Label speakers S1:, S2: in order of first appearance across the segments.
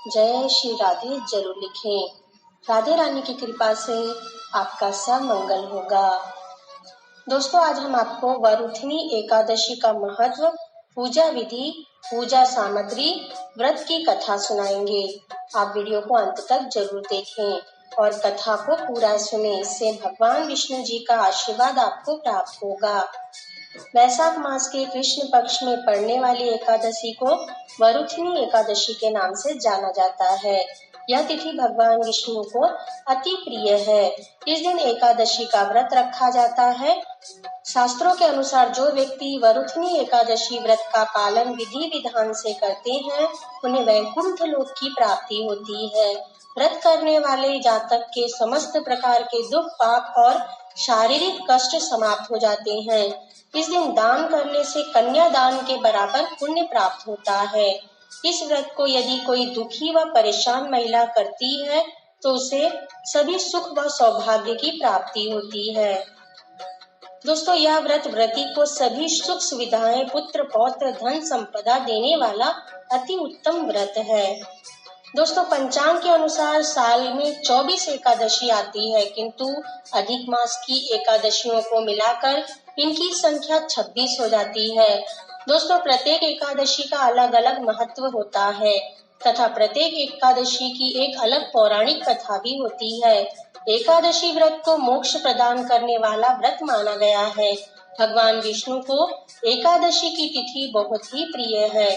S1: जय श्री राधे जरूर लिखें। राधे रानी की कृपा से आपका सब मंगल होगा। दोस्तों, आज हम आपको वरुथिनी एकादशी का महत्व, पूजा विधि, पूजा सामग्री, व्रत की कथा सुनाएंगे। आप वीडियो को अंत तक जरूर देखें और कथा को पूरा सुने। इससे भगवान विष्णु जी का आशीर्वाद आपको प्राप्त होगा। वैशाख मास के कृष्ण पक्ष में पड़ने वाली एकादशी को वरुथिनी एकादशी के नाम से जाना जाता है। यह तिथि भगवान विष्णु को अति प्रिय है। इस दिन एकादशी का व्रत रखा जाता है। शास्त्रों के अनुसार जो व्यक्ति वरुथिनी एकादशी व्रत का पालन विधि विधान से करते हैं, उन्हें वैकुंठ लोक की प्राप्ति होती है। व्रत करने वाले जातक के समस्त प्रकार के दुख, पाप और शारीरिक कष्ट समाप्त हो जाते हैं। इस दिन दान करने से कन्या दान के बराबर पुण्य प्राप्त होता है। इस व्रत को यदि कोई दुखी व परेशान महिला करती है तो उसे सभी सुख व सौभाग्य की प्राप्ति होती है। दोस्तों, यह व्रत व्रती को सभी सुख सुविधाएं, पुत्र पौत्र, धन संपदा देने वाला अति उत्तम व्रत है। दोस्तों, पंचांग के अनुसार साल में 24 एकादशी आती है, किंतु अधिक मास की एकादशियों को मिलाकर इनकी संख्या 26 हो जाती है। दोस्तों, प्रत्येक एकादशी का अलग अलग महत्व होता है तथा प्रत्येक एकादशी की एक अलग पौराणिक कथा भी होती है। एकादशी व्रत को मोक्ष प्रदान करने वाला व्रत माना गया है। भगवान विष्णु को एकादशी की तिथि बहुत ही प्रिय है।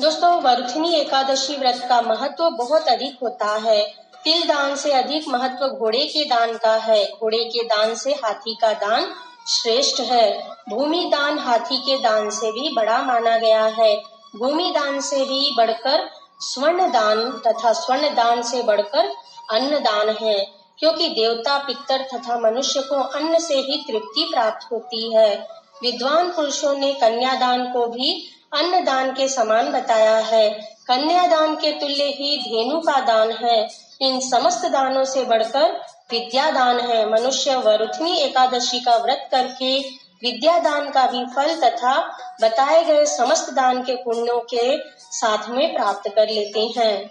S1: दोस्तों, वरुथिनी एकादशी व्रत का महत्व बहुत अधिक होता है। तिल दान से अधिक महत्व घोड़े के दान का है। घोड़े के दान से हाथी का दान श्रेष्ठ है। भूमि दान हाथी के दान से भी बड़ा माना गया है। भूमि दान से भी बढ़कर स्वर्ण दान तथा स्वर्ण दान से बढ़कर अन्न दान है, क्योंकि देवता, पितर तथा मनुष्य को अन्न से ही तृप्ति प्राप्त होती है। विद्वान पुरुषों ने कन्यादान को भी अन्न दान के समान बताया है। कन्यादान के तुल्य ही धेनु का दान है। इन समस्त दानों से बढ़कर विद्या दान है। मनुष्य वरुथिनी एकादशी का व्रत करके विद्या दान का भी फल तथा बताए गए समस्त दान के पुण्यों के साथ में प्राप्त कर लेते हैं।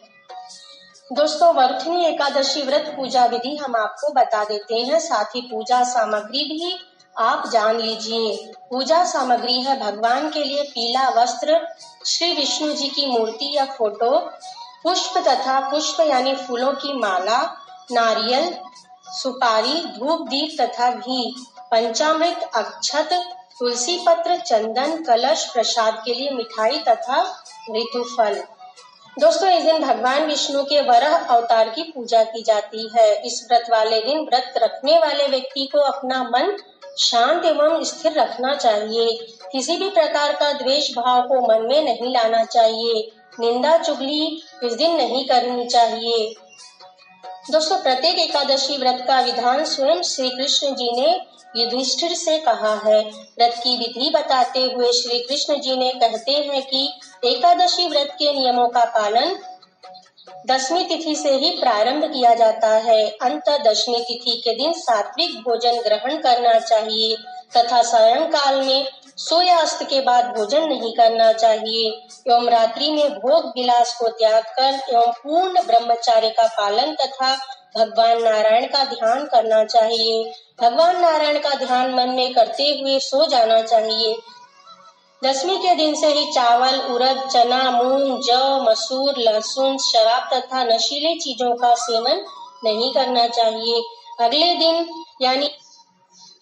S1: दोस्तों, वरुथिनी एकादशी व्रत पूजा विधि हम आपको बता देते हैं, साथ ही पूजा सामग्री भी आप जान लीजिए। पूजा सामग्री है भगवान के लिए पीला वस्त्र, श्री विष्णु जी की मूर्ति या फोटो, पुष्प तथा पुष्प यानी फूलों की माला, नारियल, सुपारी, धूप, दीप तथा घी, पंचामृत, अक्षत, तुलसी पत्र, चंदन, कलश, प्रसाद के लिए मिठाई तथा ऋतुफल। दोस्तों, इस दिन भगवान विष्णु के वराह अवतार की पूजा की जाती है। इस व्रत वाले दिन व्रत रखने वाले व्यक्ति को अपना मन शांत एवं स्थिर रखना चाहिए। किसी भी प्रकार का द्वेष भाव को मन में नहीं लाना चाहिए। निंदा चुगली इस दिन नहीं करनी चाहिए। दोस्तों, प्रत्येक एकादशी व्रत का विधान स्वयं श्री कृष्ण जी ने युधिष्ठिर से कहा है। व्रत की विधि बताते हुए श्री कृष्ण जी ने कहते हैं कि एकादशी व्रत के नियमों का पालन दशमी तिथि से ही प्रारंभ किया जाता है। अंत दशमी तिथि के दिन सात्विक भोजन ग्रहण करना चाहिए तथा सायंकाल में सूर्यास्त के बाद भोजन नहीं करना चाहिए एवं रात्रि में भोग विलास को त्याग कर एवं पूर्ण ब्रह्मचर्य का पालन तथा भगवान नारायण का ध्यान करना चाहिए। भगवान नारायण का ध्यान मन में करते हुए सो जाना चाहिए। दशमी के दिन से ही चावल, उड़द, चना, मूंग, जौ, मसूर, लहसुन, शराब तथा नशीले चीजों का सेवन नहीं करना चाहिए। अगले दिन यानी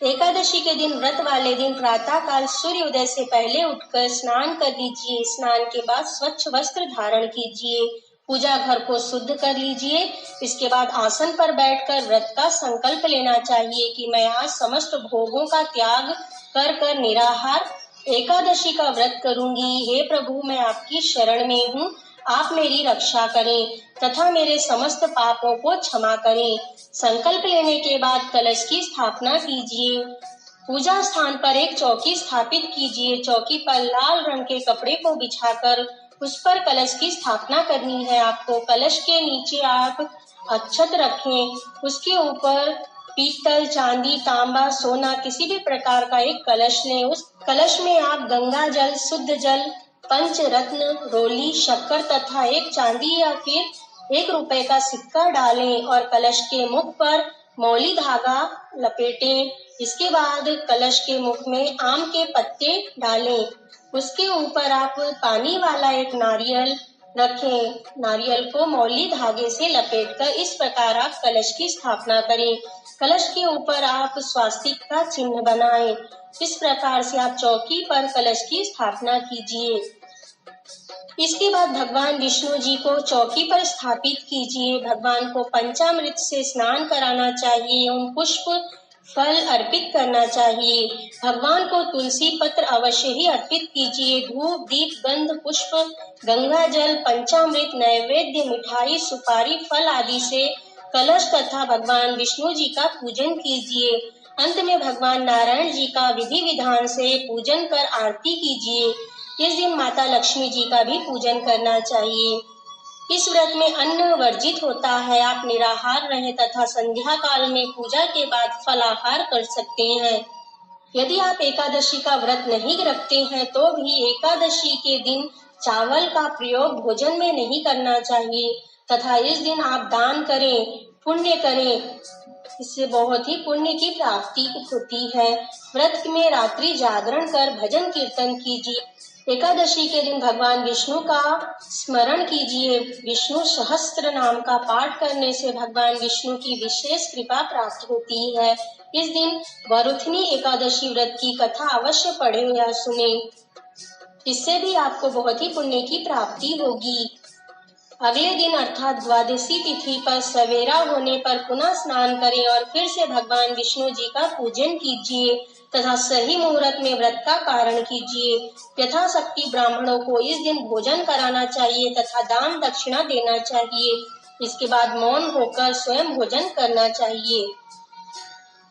S1: एकादशी के दिन व्रत वाले दिन प्रातः काल सूर्योदय से पहले उठकर स्नान कर लीजिए। स्नान के बाद स्वच्छ वस्त्र धारण कीजिए। पूजा घर को शुद्ध कर लीजिए। इसके बाद आसन पर बैठकर व्रत का संकल्प लेना चाहिए कि मैं आज समस्त भोगों का त्याग कर निराहार एकादशी का व्रत करूंगी। हे प्रभु, मैं आपकी शरण में हूँ। आप मेरी रक्षा करें तथा मेरे समस्त पापों को क्षमा करें। संकल्प लेने के बाद कलश की स्थापना कीजिए। पूजा स्थान पर एक चौकी स्थापित कीजिए। चौकी पर लाल रंग के कपड़े को बिछाकर उस पर कलश की स्थापना करनी है। आपको कलश के नीचे आप अक्षत रखें। उसके ऊपर पीतल, चांदी, तांबा, सोना किसी भी प्रकार का एक कलश लें। उस कलश में आप गंगा जल, शुद्ध जल पंचरत्न, रोली, शक्कर तथा एक चांदी या फिर 1 रुपए का सिक्का डालें और कलश के मुख पर मौली धागा लपेटें। इसके बाद कलश के मुख में आम के पत्ते डालें। उसके ऊपर आप पानी वाला एक नारियल रखें। नारियल को मौली धागे से लपेटकर इस प्रकार आप कलश की स्थापना करें। कलश के ऊपर आप स्वास्तिक का चिन्ह बनाएं। इस प्रकार से आप चौकी पर कलश की स्थापना कीजिए। इसके बाद भगवान विष्णु जी को चौकी पर स्थापित कीजिए। भगवान को पंचामृत से स्नान कराना चाहिए एवं पुष्प फल अर्पित करना चाहिए। भगवान को तुलसी पत्र अवश्य ही अर्पित कीजिए। धूप, दीप, गंध, पुष्प, गंगा जल, पंचामृत, नैवेद्य, मिठाई, सुपारी, फल आदि से कलश तथा भगवान विष्णु जी का पूजन कीजिए। अंत में भगवान नारायण जी का विधि विधान से पूजन कर आरती कीजिए। इस दिन माता लक्ष्मी जी का भी पूजन करना चाहिए। इस व्रत में अन्न वर्जित होता है। आप निराहार रहें तथा संध्या काल में पूजा के बाद फलाहार कर सकते हैं। यदि आप एकादशी का व्रत नहीं रखते हैं तो भी एकादशी के दिन चावल का प्रयोग भोजन में नहीं करना चाहिए तथा इस दिन आप दान करें, पुण्य करें। इससे बहुत ही पुण्य की प्राप्ति होती है। व्रत में रात्रि जागरण कर भजन कीर्तन कीजिए। एकादशी के दिन भगवान विष्णु का स्मरण कीजिए। विष्णु सहस्त्र नाम का पाठ करने से भगवान विष्णु की विशेष कृपा प्राप्त होती है। इस दिन वरुथनी एकादशी व्रत की कथा अवश्य पढ़ें या सुनें। इससे भी आपको बहुत ही पुण्य की प्राप्ति होगी। अगले दिन अर्थात द्वादशी तिथि पर सवेरा होने पर पुनः स्नान करें और फिर से भगवान विष्णु जी का पूजन कीजिए तथा सही मुहूर्त में व्रत का पारण कीजिए। यथाशक्ति ब्राह्मणों को इस दिन भोजन कराना चाहिए तथा दान दक्षिणा देना चाहिए। इसके बाद मौन होकर स्वयं भोजन करना चाहिए।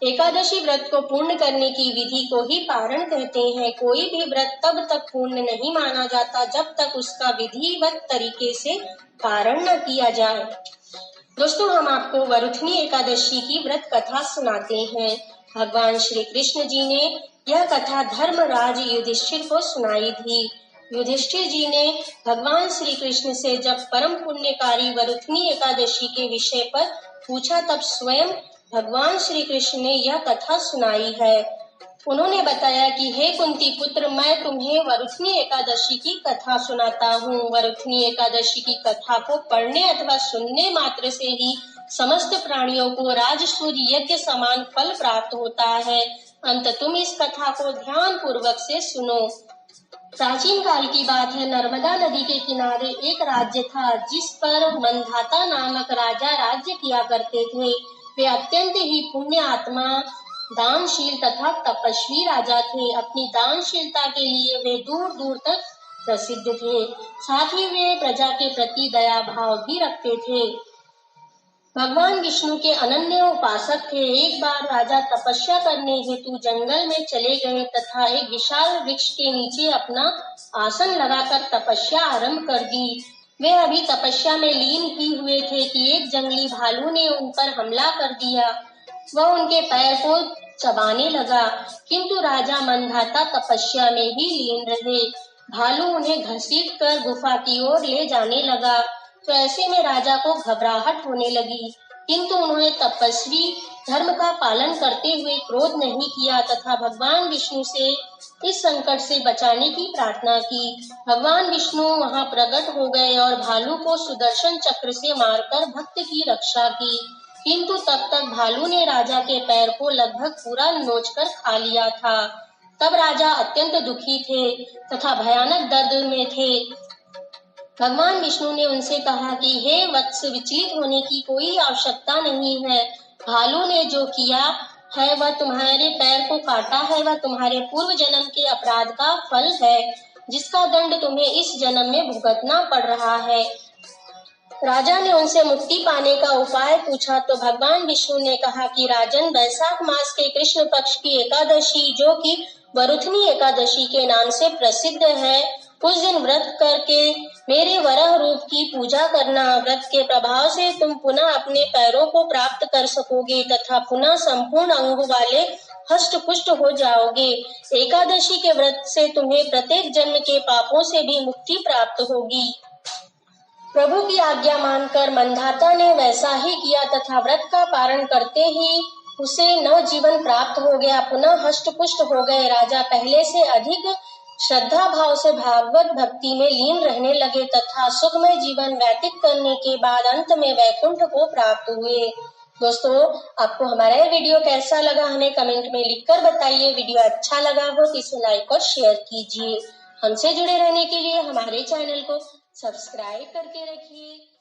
S1: एकादशी व्रत को पूर्ण करने की विधि को ही पारण कहते हैं। कोई भी व्रत तब तक पूर्ण नहीं माना जाता जब तक उसका विधिवत तरीके से पारण न किया जाए। दोस्तों, हम आपको वरुथनी एकादशी की व्रत कथा सुनाते हैं। भगवान श्री कृष्ण जी ने यह कथा धर्मराज युधिष्ठिर को सुनाई थी। युधिष्ठिर जी ने भगवान श्री कृष्ण से जब परम पुण्यकारी वरुथनी एकादशी के विषय पर पूछा तब स्वयं भगवान श्री कृष्ण ने यह कथा सुनाई है। उन्होंने बताया कि हे कुंती पुत्र, मैं तुम्हें वरुथनी एकादशी की कथा सुनाता हूँ। वरुथनी एकादशी की कथा को पढ़ने अथवा सुनने मात्र से ही समस्त प्राणियों को राजसूय यज्ञ समान फल प्राप्त होता है। अंत तुम इस कथा को ध्यान पूर्वक से सुनो। प्राचीन काल की बात है। नर्मदा नदी के किनारे एक राज्य था जिस पर मंधाता नामक राजा राज्य किया करते थे। वे अत्यंत ही पुण्य आत्मा, दानशील तथा तपस्वी राजा थे। अपनी दानशीलता के लिए वे दूर दूर तक प्रसिद्ध थे। साथ ही वे प्रजा के प्रति दया भाव भी रखते थे। भगवान विष्णु के अनन्य उपासक थे। एक बार राजा तपस्या करने हेतु जंगल में चले गए तथा एक विशाल वृक्ष के नीचे अपना आसन लगाकर तपस्या आरंभ कर दी। वे अभी तपस्या में लीन ही हुए थे कि एक जंगली भालू ने उन पर हमला कर दिया। वह उनके पैर को चबाने लगा, किंतु राजा मंधाता तपस्या में ही लीन रहे। भालू उन्हें घसीट कर गुफा की ओर ले जाने लगा, तो ऐसे में राजा को घबराहट होने लगी, किंतु उन्होंने तपस्वी धर्म का पालन करते हुए क्रोध नहीं किया तथा भगवान विष्णु से इस संकट से बचाने की प्रार्थना की। भगवान विष्णु वहां प्रकट हो गए और भालू को सुदर्शन चक्र से मारकर भक्त की रक्षा की, किंतु तब तक भालू ने राजा के पैर को लगभग पूरा नोचकर खा लिया था। तब राजा अत्यंत दुखी थे तथा भयानक दर्द में थे। भगवान विष्णु ने उनसे कहा कि हे वत्स, विचलित होने की कोई आवश्यकता नहीं है। भालू ने जो किया है वह तुम्हारे पैर को काटा है, वह तुम्हारे पूर्व जन्म के अपराध का फल है, जिसका दंड तुम्हें इस जन्म में भुगतना पड़ रहा है। राजा ने उनसे मुक्ति पाने का उपाय पूछा तो भगवान विष्णु ने कहा कि राजन, वैशाख मास के कृष्ण पक्ष की एकादशी, जो कि वरुथनी एकादशी के नाम से प्रसिद्ध है, उस दिन व्रत करके मेरे वराह रूप की पूजा करना। व्रत के प्रभाव से तुम पुनः अपने पैरों को प्राप्त कर सकोगे तथा पुनः संपूर्ण अंग वाले हष्ट पुष्ट हो जाओगे। एकादशी के व्रत से तुम्हें प्रत्येक जन्म के पापों से भी मुक्ति प्राप्त होगी। प्रभु की आज्ञा मानकर मंधाता ने वैसा ही किया तथा व्रत का पारण करते ही उसे नवजीवन प्राप्त हो गया। पुनः हष्ट पुष्ट हो गए। राजा पहले से अधिक श्रद्धा भाव से भागवत भक्ति में लीन रहने लगे तथा सुखमय जीवन व्यतीत करने के बाद अंत में वैकुंठ को प्राप्त हुए। दोस्तों, आपको हमारा ये वीडियो कैसा लगा हमें कमेंट में लिखकर बताइए। वीडियो अच्छा लगा हो तो इसे लाइक और शेयर कीजिए। हमसे जुड़े रहने के लिए हमारे चैनल को सब्सक्राइब करके रखिए।